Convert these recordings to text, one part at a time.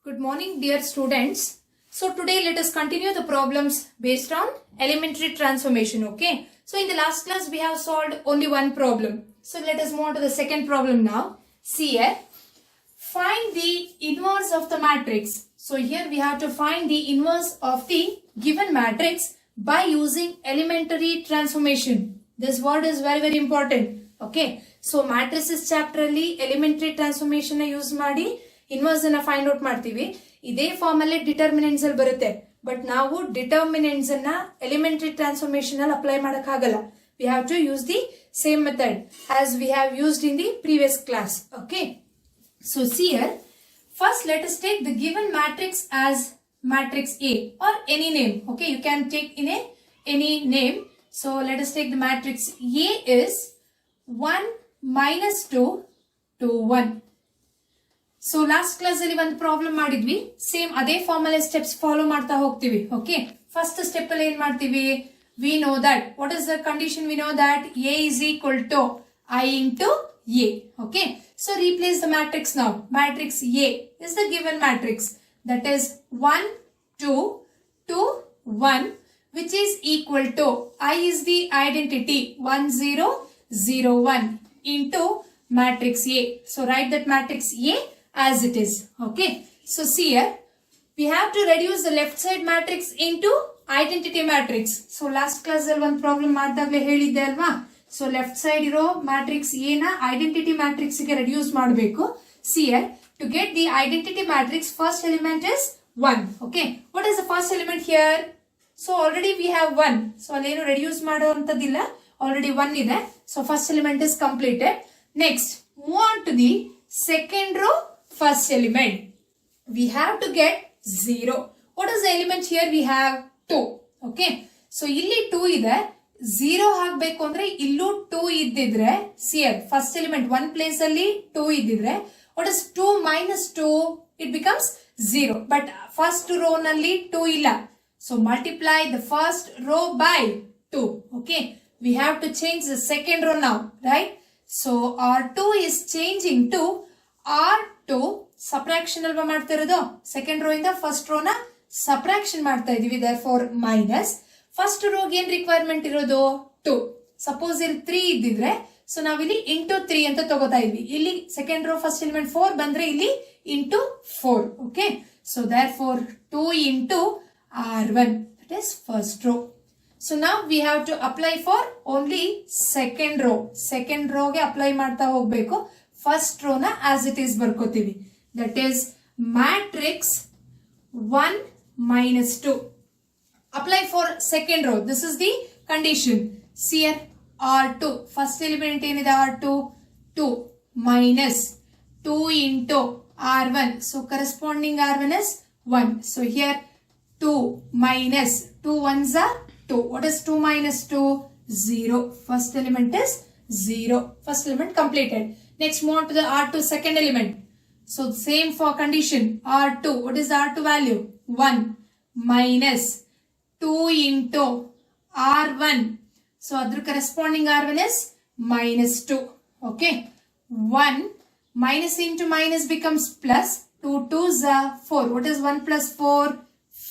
Good morning, dear students. So today let us continue the problems based on elementary transformation. Okay. So in the last class we have solved only one problem. So let us move on to the second problem now. See here. Find the inverse of the matrix. So here we have to find the inverse of the given matrix by using elementary transformation. This word is very important. Okay. So matrices chapter alli elementary transformation use ಮಾಡಿ inverse ಅನ್ನ find out ಮಾಡ್ತೀವಿ. ಇದೇ form ಅಲ್ಲಿ determinants ಅಲ್ಲಿ ಬರುತ್ತೆ. But ನಾವು determinants ಅನ್ನ elementary transformation ಅಲ್ಲಿ ಅಪ್ಲೈ ಮಾಡಕ್ ಆಗಲ್ಲ. We have to use the same method as we have used in the previous class. Okay. So see here, first let us take the given matrix as matrix A or any name. Okay, you can take in any name. So let us take the matrix A is 1 minus 2 to 1. So last class ಅಲ್ಲಿ ಒಂದು problem ಮಾಡಿದ್ವಿ. Same ಅದೇ form ಅಲ್ಲಿ steps follow ಮಾಡ್ತಾ ಹೋಗ್ತೀವಿ. Okay. First step ಅಲ್ಲಿ ಏನ್ ಮಾಡ್ತೀವಿ? We know that what is the condition? We know that A is equal to I into A. Okay. So replace the matrix now. Matrix A is the given matrix that is 1 2 2 1 which is equal to I is the identity 1 0 0 1 into matrix A. So write that matrix A as it is. Okay. So see here, we have to reduce the left side matrix into identity matrix. So last class ಅಲ್ಲಿ ಒಂದು problem ಮಾಡಿದಾಗಲೇ ಹೇಳಿದ್ದೆ ಅಲ್ವಾ? So left side ಇರೋ matrix A ನ identity matrix ಗೆ reduce ಮಾಡಬೇಕು. See here, to get the identity matrix, first element is 1. Okay. What is the first element here? So already we have 1. So ಅಲ್ಲೇನು reduce ಮಾಡುವಂತದ್ದಿಲ್ಲ. Already 1 ಇದೆ. So first element is completed. Next, move on to the second row, first element. We have to get 0. What is the element here? We have 2. Okay. So ಇಲ್ಲಿ 2 ಇದೆ. 0 ಹಾಕಬೇಕು ಅಂದ್ರೆ ಇಲ್ಲೂ 2 ಇದ್ದಿದ್ರೆ, see here, first element 1 place ಅಲ್ಲಿ 2 ಇದ್ದಿದ್ರೆ, what is 2 minus 2? It becomes 0. But first row ನಲ್ಲಿ 2 ಇಲ್ಲ. So multiply the first row by 2. Okay. We have to change the second row now, right? So R2 is changing to R2 subtraction alva ಮಾಡ್ತಾ ಇರೋದು. Second row ಇಂದ first row ನ subtraction ಮಾಡ್ತಾ ಇದೀವಿ. therefore minus first row ಗೆ ಏನ್ requirement ಇರೋದು? 2. Suppose ಇಲ್ಲಿ 3 ಇದ್ದಿದ್ರೆ, ಸೊ ನಾವಿಲ್ಲಿ ಇಂಟು 3 ಅಂತ ತಗೋತಾ ಇದ್ವಿ. ಇಲ್ಲಿ ಸೆಕೆಂಡ್ ರೋ ಫಸ್ಟ್ ಎಲಿಮೆಂಟ್ 4 ಬಂದ್ರೆ ಇಲ್ಲಿ into 4. Okay. So therefore 2 into R1, that is first row. So now we have to apply for only second row. Second row ಗೆ apply ಮಾಡ್ತಾ ಹೋಗ್ಬೇಕು. First row ನ as it is ಬರ್ಕೋತೀವಿ. That is matrix 1 minus 2. Apply for second row. This is the condition. See here, R2. First element ಏನಿದೆ? R2 2 minus 2 into R1. So corresponding R1 is 1. So here 2 minus 2 ones are 2. What is 2 minus 2? 0. First element is 0. First element completed. Next move on to the R2 second element. So same for condition. R2. What is the R2 value? 1 minus 2 into R1. So other corresponding R1 is minus 2. Okay. 1 minus into minus becomes plus. 2 2s are 4. What is 1 plus 4?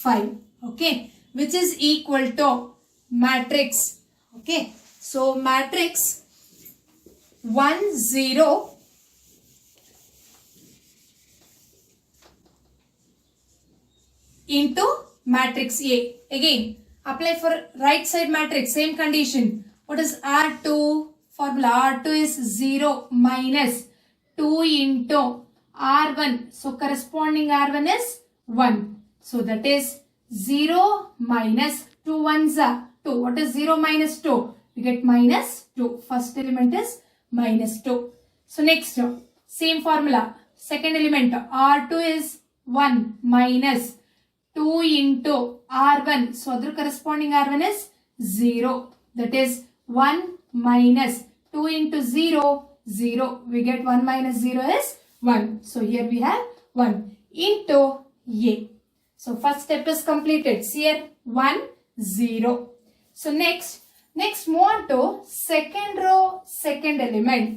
5. Okay. Which is equal to matrix. Okay. So matrix 1 0 into matrix A. Again, apply for right side matrix. Same condition. What is R2? Formula R2 is 0 minus 2 into R1. So corresponding R1 is 1. So that is 0 minus 2 ones are 2. What is 0 minus 2? We get minus 2. First element is minus 2. So next, same formula. Second element R2 is 1 minus 2 into R1. So other corresponding R1 is 0. That is 1 minus 2 into 0, 0. We get 1 minus 0 is 1. So here we have 1 into A. So first step is completed. See here, 1 0. So next move on to second row second element.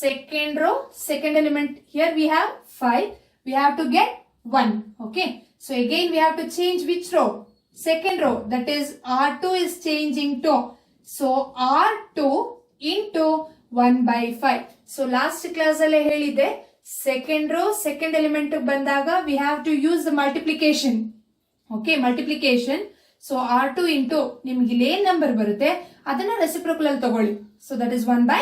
Second row second element. Here we have 5. We have to get 1. Okay. So again we have to change which row? Second row. That is R2 is changing to. So R2 into 1 by 5. So last class alle helide second row second element bandaga we have to use the multiplication. Okay, multiplication. So R2 into ನಿಮಗೆ ಇಲ್ಲಿ ಏನು number ಬರುತ್ತೆ ಅದನ್ನ reciprocal ಅಲ್ಲಿ ತಗೊಳ್ಳಿ. So that is 1 by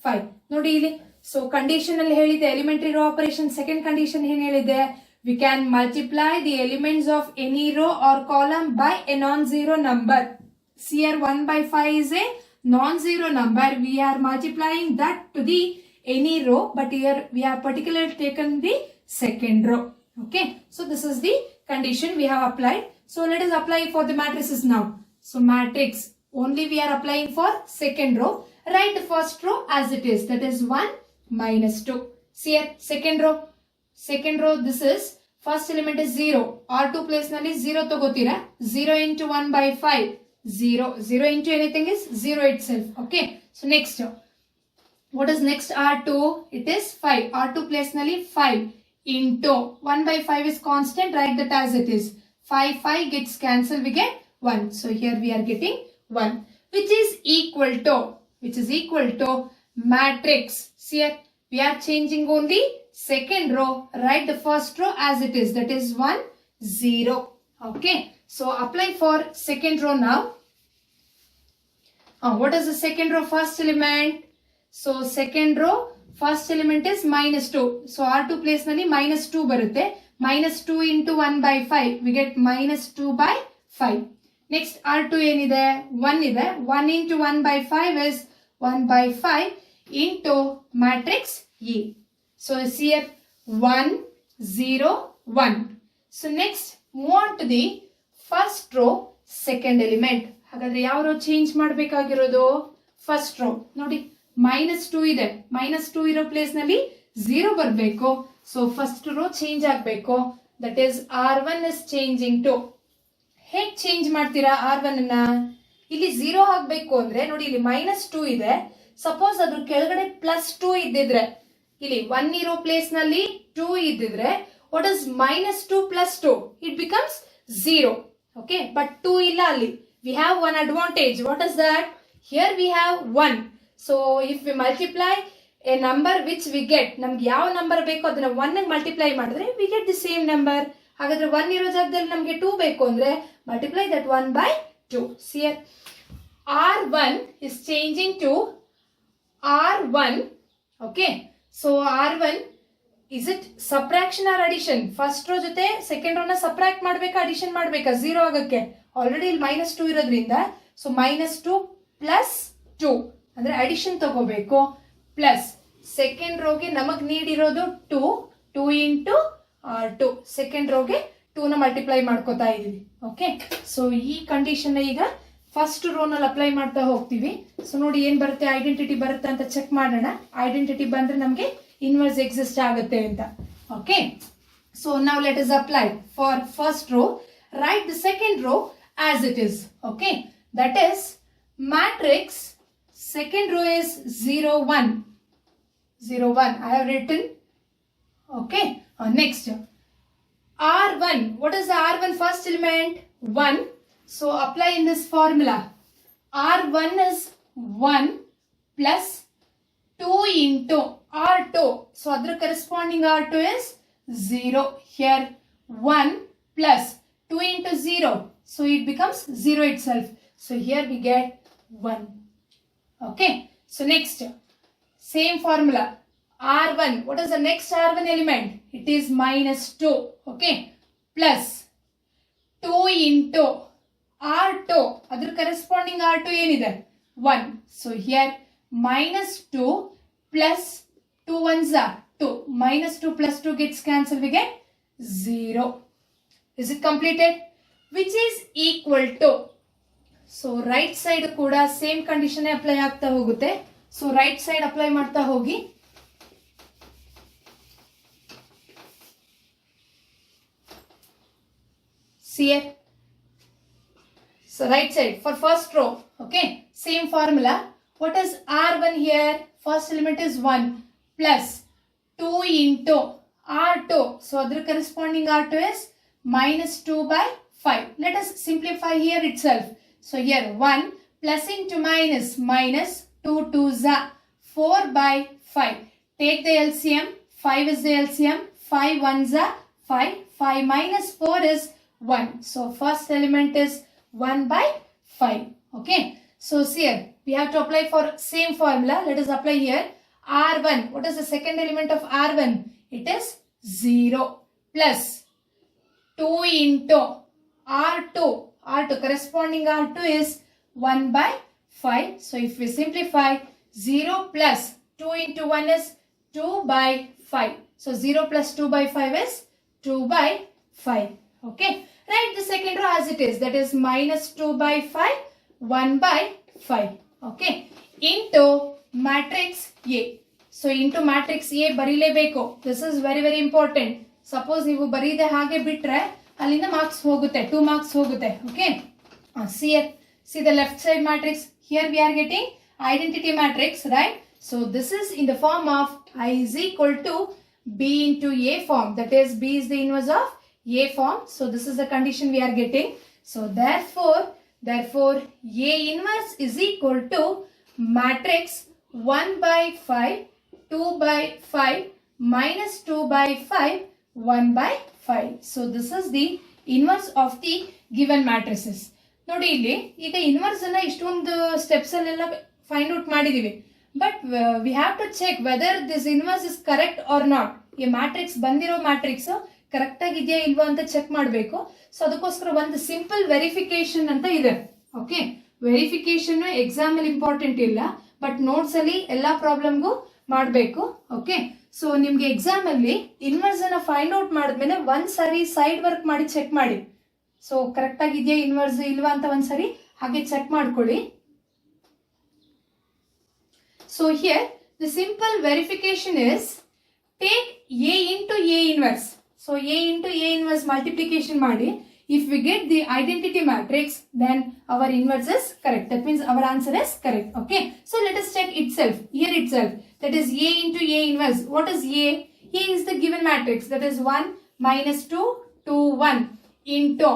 5. ನೋಡಿ ಇಲ್ಲಿ. So condition ಅಲ್ಲಿ ಹೇಳಿದೆ elementary row operation. Second condition ಏನು ಹೇಳಿದೆ? We can multiply the elements of any row or column by a non-zero number. See here 1 by 5 is a non-zero number. We are multiplying that to the any row, but here we have particularly taken the second row. Okay. So this is the condition we have applied. So let us apply for the matrices now. So matrix only we are applying for second row. Write the first row as it is. That is 1 minus 2. See here second row. Second row this is first element is 0. R2 place nalli 0 tagotira. 0 into 1 by 5. 0. 0 into anything is 0 itself. Okay. So next. What is next R2? It is 5. R2 place nalli 5 into 1 by 5 is constant. Write that as it is. 5 gets cancelled. We get 1. So here we are getting 1. Which is equal to matrix. See here. We are changing only second row. Write the first row as it is. That is 1, 0. Okay. So apply for second row now. What is the second row first element? So second row first element is minus 2. So R2 place nalli minus 2 barutte. Minus 2 into 1 by 5. We get minus 2 by 5. Next R2 enide 1 ide. 1 into 1 by 5 is 1 by 5 into matrix E. So see here 1, 0, 1. So next move on to the first row second element. ಹಾಗಾದ್ರೆ ಯಾವ row change ಮಾಡಬೇಕಾಗಿರೋದು first row. ನೋಡಿ minus 2 ಇದೆ. minus 2 ಇರೋ place ನಲ್ಲಿ 0 ಬರಬೇಕು. So first row change ಆಗಬೇಕು. That is R1 is changing to. ಹೇಗೆ ಚೇಂಜ್ ಮಾಡ್ತೀರಾ R1 ಅನ್ನ? ಇಲ್ಲಿ 0 ಹಾಕಬೇಕು ಅಂದ್ರೆ ನೋಡಿ ಇಲ್ಲಿ minus 2 ಇದೆ. ಸಪೋಸ್ ಅದ್ರ ಕೆಳಗಡೆ ಪ್ಲಸ್ 2 ಇದ್ದಿದ್ರೆ ಇಲ್ಲಿ 1 ಇರೋ ಪ್ಲೇಸ್ ನಲ್ಲಿ 2 ಇದ್ದಿದ್ರೆ what is minus 2 plus 2? It becomes 0. Okay, but 2 ಇಲ್ಲ ಅಲ್ಲಿ. We have one advantage. What is that? Here we have 1. So if we multiply a number which we get, ನಮ್ಗೆ ಯಾವ ನಂಬರ್ ಬೇಕೋ ಅದನ್ನ 1 ಗೆ ಮಲ್ಟಿಪ್ಲೈ ಮಾಡಿದ್ರೆ we get the same number. ಹಾಗಾದ್ರೆ 1 ಇರೋ ಜಾಗದಲ್ಲಿ ನಮ್ಗೆ 2 ಬೇಕು ಅಂದ್ರೆ multiply that 1 by 2. See here R1 is changing to R1. Okay, so R1 is it subtraction or addition? First row ಜೊತೆ second row ನ subtract ಮಾಡಬೇಕಾ addition ಮಾಡಬೇಕಾ 0 ಆಗಕ್ಕೆ? ಆಲ್ರೆಡಿ ಇಲ್ಲಿ minus 2 ಇರೋದ್ರಿಂದ so minus 2 plus 2 ಅಂದ್ರೆ addition ತಗೋಬೇಕು ಪ್ಲಸ್ ಸೆಕೆಂಡ್ ರೋಗೆ ನಮಗ್ ನೀಡ್ ಇರೋದು 2 into R2. ಸೆಕೆಂಡ್ ರೋಗೆ 2 ನ ಮಲ್ಟಿಪ್ಲೈ ಮಾಡ್ಕೋತಾ ಇದೀವಿ. ಓಕೆ, ಸೊ ಈ ಕಂಡೀಷನ್ ಈಗ ಫಸ್ಟ್ ರೋ ನಲ್ಲಿ ಅಪ್ಲೈ ಮಾಡ್ತಾ ಹೋಗ್ತೀವಿ. ಸೊ ನೋಡಿ ಏನ್ ಬರುತ್ತೆ, ಐಡೆಂಟಿಟಿ ಬರುತ್ತೆ ಅಂತ ಚೆಕ್ ಮಾಡೋಣ. ಐಡೆಂಟಿಟಿ ಬಂದ್ರೆ ನಮ್ಗೆ ಇನ್ವರ್ಸ್ ಎಕ್ಸಿಸ್ಟ್ ಆಗುತ್ತೆ ಅಂತ. ಓಕೆ, ಸೊ ನಾವ್ let us apply for first row. Write the second row as it is. Okay, that is matrix. Second row is 0, 1. 0, 1. I have written. Okay. Next. R1. What is the R1 first element? 1. So apply in this formula. R1 is 1 plus 2 into R2. So other corresponding R2 is 0. Here 1 plus 2 into 0. So it becomes 0 itself. So here we get 1. Okay. So next, same formula. R1. What is the next R1 element? It is minus 2. Okay. Plus 2 into R2. Other corresponding R2 enide 1. So here minus 2 plus 2 ones are 2. Minus 2 plus 2 gets cancelled. We get 0. Is it completed? Which is equal to. So right side ಕೂಡ same condition apply ಆಗ್ತಾ ಹೋಗುತ್ತೆ. So right side apply ಮಾಡ್ತಾ ಹೋಗಿ. See here. So right side for first row. Okay, same formula. What is R1 here? First element is 1 plus 2 into R2. So other corresponding R2 is minus 2 by 5. Let us simplify here itself. So here 1 plus into minus, minus 2 2s are 4 by 5. Take the LCM. 5 is the LCM. 5 1s are 5. 5 minus 4 is 1. So first element is 1 by 5. Okay. So here we have to apply for same formula. Let us apply here. R1. What is the second element of R1? It is 0 plus 2 into R2. R2 corresponding R2 is 1 by 5. So if we simplify, 0 plus 2 into 1 is 2 by 5. So 0 plus 2 by 5 is 2 by 5. Okay. Write the second row as it is. That is minus 2 by 5, 1 by 5. Okay. Into matrix A. So into matrix A ಬರಿಲೇಬೇಕು. This is very very important. Suppose ನೀವು ಬರೀದೆ ಹಾಗೆ ಬಿಟ್ರೆ ಅಲ್ಲಿಂದ marks ಹೋಗುತ್ತೆ, 2 marks ಹೋಗುತ್ತೆ. Okay. See the left side matrix. Here we are getting identity matrix, right? So this is in the form of I is equal to B into A form. That is B is the inverse of A form. So this is the condition we are getting. So therefore A inverse is equal to matrix 1 by 5, 2 by 5, minus 2 by 5, 1 by 5. So this is the inverse of the given matrices. ನೋಡಿ ಇಲ್ಲಿ ಈಗ inverse ಅನ್ನ ಇಷ್ಟೊಂದು steps ಅಲ್ಲೆಲ್ಲ find out ಮಾಡಿದೀವಿ. But we have to check whether this inverse is correct or not. ಈ matrix ಬಂದಿರೋ matrix correct ಆಗಿದೆಯಾ ಇಲ್ವಾ ಅಂತ ಚೆಕ್ ಮಾಡಬೇಕು. ಸೊ ಅದಕ್ಕೋಸ್ಕರ ಒಂದು ಸಿಂಪಲ್ ವೆರಿಫಿಕೇಶನ್ ಅಂತ ಇದೆ. ಓಕೆ, ವೆರಿಫಿಕೇಶನ್ ಎಕ್ಸಾಮ್ ಅಲ್ಲಿ ಇಂಪಾರ್ಟೆಂಟ್ ಇಲ್ಲ, ಬಟ್ ನೋಟ್ಸ್ ಅಲ್ಲಿ ಎಲ್ಲಾ ಪ್ರಾಬ್ಲಮ್ಗೂ ಮಾಡಬೇಕು. ಓಕೆ, ಸೊ ನಿಮ್ಗೆ ಎಕ್ಸಾಮ್ ಅಲ್ಲಿ ಇನ್ವರ್ಸ್ ಅನ್ನ ಫೈಂಡ್ ಔಟ್ ಮಾಡಿದ್ಮೇಲೆ ಒಂದ್ ಸಾರಿ ಸೈಡ್ ವರ್ಕ್ ಮಾಡಿ ಚೆಕ್ ಮಾಡಿ. ಸೊ ಕರೆಕ್ಟ್ ಆಗಿದೆಯಾ ಇನ್ವರ್ಸ್ ಇಲ್ವಾ ಅಂತ ಒಂದ್ಸರಿ ಹಾಗೆ ಚೆಕ್ ಮಾಡ್ಕೊಳ್ಳಿ. So here the simple verification is take A into A inverse. So A into A inverse multiplication ಮಾಡಿ. If we get the identity matrix, then our inverse is correct. That means our answer is correct. Okay. So let us check itself. Here itself. That is A into A inverse. What is A? A is the given matrix. That is 1 minus 2, 2, 1 into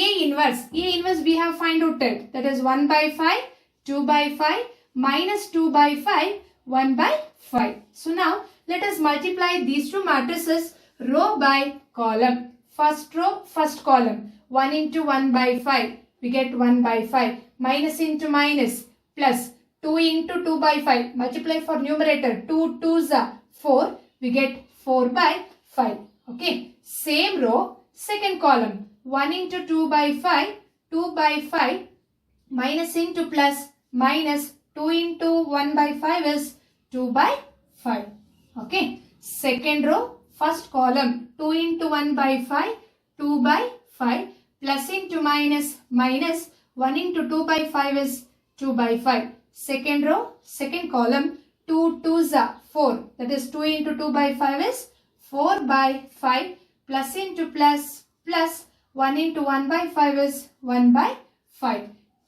A inverse. A inverse we have find out it. That is 1 by 5, 2 by 5, minus 2 by 5, 1 by 5. So now let us multiply these two matrices row by column. First row, first column. 1 into 1 by 5. We get 1 by 5. Minus into minus. Plus 2 into 2 by 5. Multiply for numerator. 2 2s are 4. We get 4 by 5. Okay. Same row, second column. 1 into 2 by 5. 2 by 5. Minus into plus. Minus 2 into 1 by 5 is 2 by 5. Okay. Second row, first column. 2 into 1 by 5. 2 by 5. Plus into minus. Minus 1 into 2 by 5 is 2 by 5. Second row, second column. 2 2s are 4. That is 2 into 2 by 5 is 4 by 5. Plus into plus. Plus 1 into 1 by 5 is 1 by 5.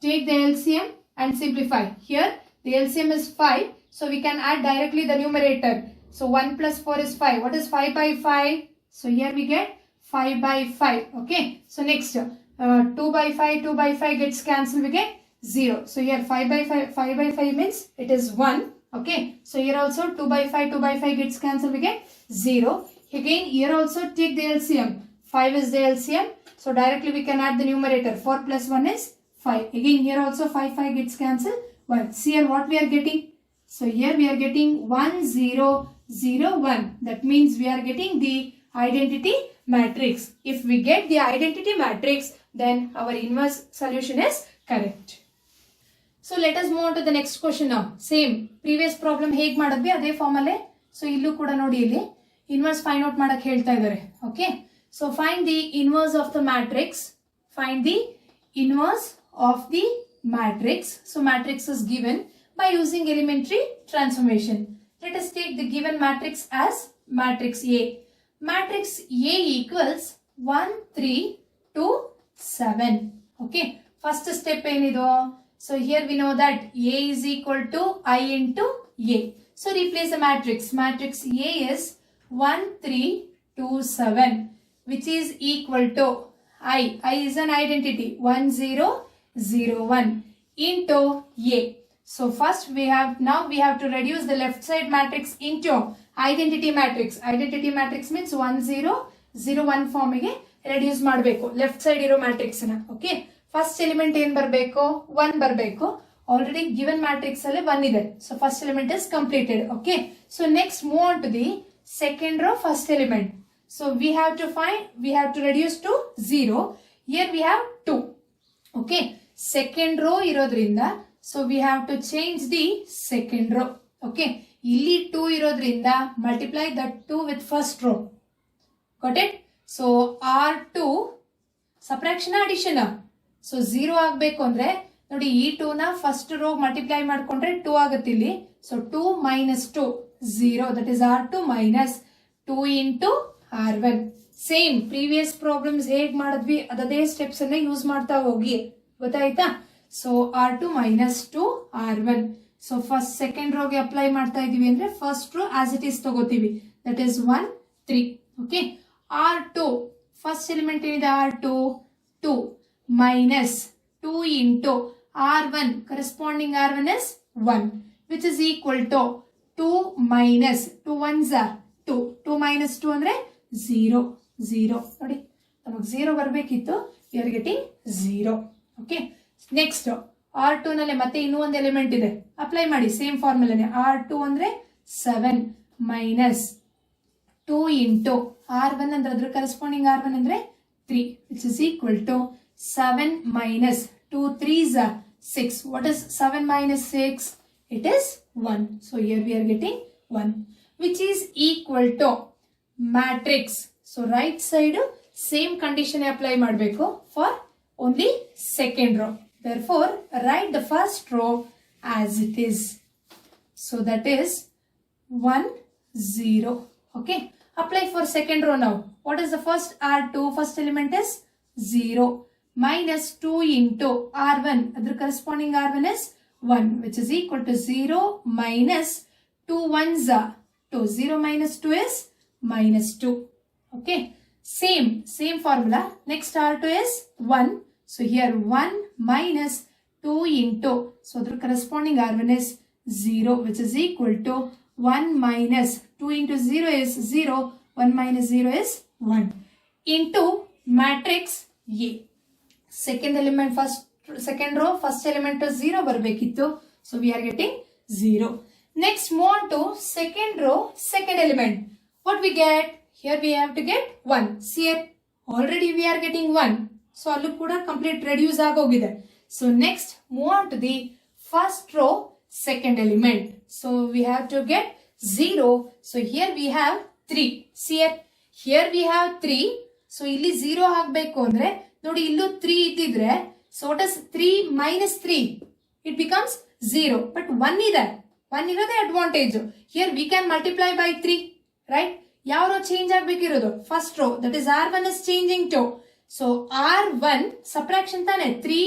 Take the LCM and simplify. Here the LCM is 5. So we can add directly the numerator. So 1 plus 4 is 5. What is 5 by 5? So here we get 5 by 5. Okay. So next 2 by 5, 2 by 5 gets cancelled. We get 0. So here 5 by 5, 5 by 5 means it is 1. Okay. So here also 2 by 5, 2 by 5 gets cancelled. We get 0. Again here also take the LCM. 5 is the LCM. So directly we can add the numerator. 4 plus 1 is 5. Again here also 5 5 gets cancelled. 1. See here what we are getting. So here we are getting 1 0 0 1. That means we are getting the identity matrix. If we get the identity matrix, then our inverse solution is correct. So let us move on to the next question now. Same previous problem ಹೇಗೆ ಮಾಡಿದ್ವಿ ಅದೇ form ಅಲ್ಲೇ. So ಇಲ್ಲೂ ಕೂಡ ನೋಡಿ ಇಲ್ಲಿ inverse find out ಮಾಡಕ್ಕೆ ಹೇಳ್ತಾ ಇದ್ದಾರೆ. Okay, so find the inverse of the matrix. Find the inverse of the matrix. So matrix is given by using elementary transformation. Let us take the given matrix as matrix A. Matrix A equals 1 3 2 7. Okay, first step enido. So here we know that A is equal to I into A. So replace the matrix. Matrix A is 1 3 2, 7, which is equal to I is an identity 1, 0, 0, 1 into A. So first we have to reduce the left side matrix into identity matrix. Identity matrix means 1, 0, 0, 1 form ಗೆ reduce ಮಾಡಬೇಕು left side ಇರೋ matrix ನ. Okay, first element ಏನು ಬರಬೇಕು 1 ಬರಬೇಕು. Already given matrix ಅಲ್ಲಿ 1 ಇದೆ. So first element is completed. Okay, so next move on to the second row first element. So we have to reduce to 0. Here we have 2. Okay, second row ಇರೋದ್ರಿಂದ so we have to change the second row. Okay, ಇಲ್ಲಿ 2 ಇರೋದ್ರಿಂದ multiply that 2 with first row. Got it? So R2 subtraction addition. So 0 ಆಗಬೇಕು ಅಂದ್ರೆ ನೋಡಿ ಈ 2 ನ first row multiply ಮಾಡ್ಕೊಂಡ್ರೆ 2 ಆಗುತ್ತೆ ಇಲ್ಲಿ. So 2 minus 2 0, that is R2 minus 2 into R1. Same previous problems ಹೇಗ್ ಮಾಡಿದ್ವಿ ಅದೇ ಸ್ಟೆಪ್ಸ್ ಅನ್ನ ಯೂಸ್ ಮಾಡ್ತಾ ಹೋಗಿ, ಗೊತ್ತಾಯ್ತಾ? So R2 minus 2 R1. So first second ರೋಗೆ ಅಪ್ಲೈ ಮಾಡ್ತಾ ಇದೀವಿ ಅಂದ್ರೆ first row as it is ತಗೋತೀವಿ, that is 1, 3. Okay, R2 first element ಏನಿದೆ R2 2 minus 2 into R1, corresponding R1 is 1, which is equal to 2 minus 2 ones are 2. 2 minus 2 ಅಂದ್ರೆ 0, 0. ನೋಡಿ ನಮಗೆ 0 ಬರಬೇಕಿತ್ತು, we are getting 0. Okay, next R2 ನಲ್ಲಿ ಮತ್ತೆ ಇನ್ನೂ ಒಂದು ಎಲಿಮೆಂಟ್ ಇದೆ, ಅಪ್ಲೈ ಮಾಡಿ ಸೇಮ್ ಫಾರ್ಮುಲಾನೆ. R2 ಅಂದ್ರೆ 7 minus 2 into R1 ಅಂದ್ರೆ ಅದ್ರ ಕರೆಸ್ಪಾಂಡಿಂಗ್ R1 ಅಂದ್ರೆ 3, which is equal to 7 minus 2 3s are 6. What is 7 minus 6? It is 1. So here we are getting 1, which is equal to matrix. So right side same condition apply ಮಾಡಬೇಕು for only second row. Therefore write the first row as it is. So that is 1, 0. Okay, apply for second row now. What is the first R2? First element is 0 minus 2 into R1, other corresponding R1 is 1, which is equal to 0 minus 2 ones are 2. 0 minus 2 is minus 2. Okay, same formula. Next R2 is 1. So here 1 minus 2 into, so the corresponding R1 is 0, which is equal to 1 minus 2 into 0 is 0, 1 minus 0 is 1 into matrix A. Second element second row first element is 0 ಬರಬೇಕಿತ್ತು, so we are getting 0. Next move on to second row second element. What we get? Here we have to get 1. See here already we are getting 1, so allu kuda complete reduce ಆಗೋಗಿದೆ. So next move on to the first row second element. So we have to get 0. So here we have 3. See here we have 3. So ಇಲ್ಲಿ 0 ಹಾಕಬೇಕು ಅಂದ್ರೆ ನೋಡಿ ಇಲ್ಲೂ 3 ಇದ್ದಿದ್ರೆ, so what is 3 minus 3? It becomes 0. But 1 ಇದೆ, 1 ಇರೋದೇ advantage. Here we can multiply by 3, right? ಯಾವ row change ಆಗಬೇಕಿರೋದು? First row, that is R1 is changing to. So R1 subtraction ತಾನೆ, 3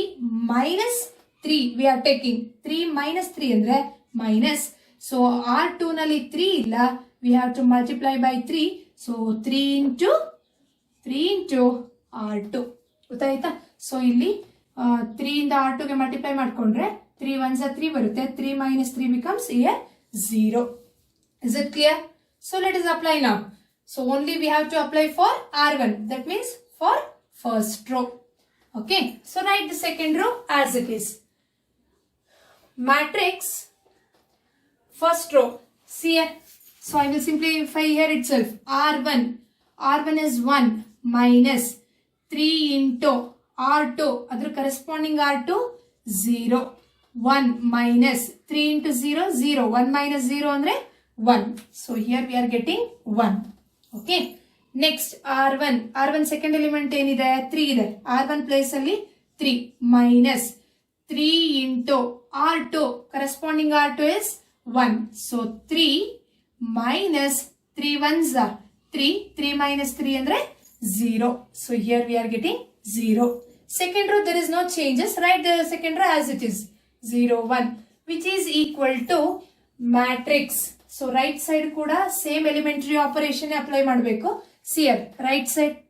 minus 3 we are taking. 3 minus 3 ಅಂದ್ರೆ minus. So R2 ನಲ್ಲಿ 3 ಇಲ್ಲ, we have to multiply by 3. So 3 into R2. ಗೊತ್ತಾಯ್ತಾ? So ಇಲ್ಲಿ 3 ಇಂದ R2 ಗೆ multiply ಮಾಡ್ಕೊಂಡ್ರೆ 3 ones are 3 ಬರುತ್ತೆ. 3 minus 3 becomes here 0. Is it clear? So let us apply now. So only we have to apply for R1. That means for first row. Okay. So write the second row as it is. Matrix first row. See here. So I will simplify here itself. R1 is 1 minus 3 into R2, other corresponding R2 0, 1 minus 3 into 0, 0, 1 minus 0 andre 1. So here we are getting 1. Okay, next R1 second element ಏನಿದೆ 3 ಇದೆ, R1 place ಅಲ್ಲಿ 3 minus 3 into R2, corresponding R2 is 1. So 3 minus 3 ones are 3 minus 3 andre 0. So here we are getting 0. Second row there is no changes. Write the second row as it is 0, 1, which is equal to matrix. So right side kuda same elementary operation apply ಮಾಡಬೇಕು. See here, right side.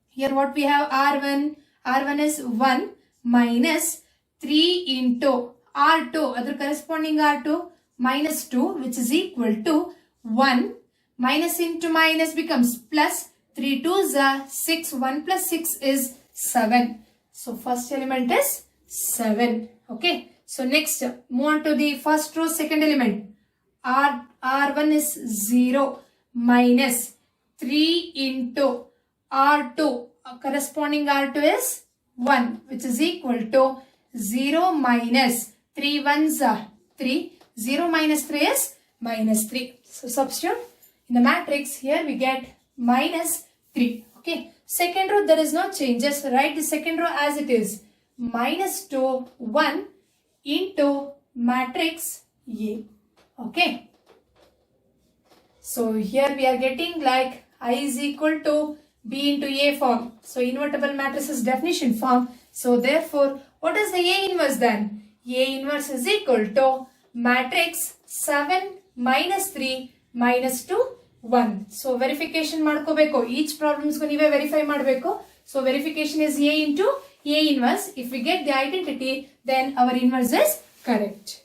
Here what we have R1. R1 is 1 minus 3 into R2. Other corresponding R2 minus 2, which is equal to 1. Minus into minus becomes plus. 3 2s are 6. 1 plus 6 is 7. So first element is 7. Okay. So next, move on to the first row, second element. R1 is 0 minus 3 into R2. Corresponding R2 is 1, which is equal to 0 minus 3 ones are 3. 0 minus 3 is minus 3. So substitute in the matrix. Here we get minus 3. Okay. Second row, there is no changes. Write the second row as it is. Minus 2, 1 into matrix A. Okay. So here we are getting like I is equal to B into A form. So invertible matrices definition form. So therefore, what is the A inverse then? A inverse is equal to matrix 7 minus 3 minus 2 1. So verification ಮಾಡ್ಕೋಬೇಕು. Each problems go ನೀವೇ verify ಮಾಡಬೇಕು. So verification is A into A inverse. If we get the identity, then our inverse is correct.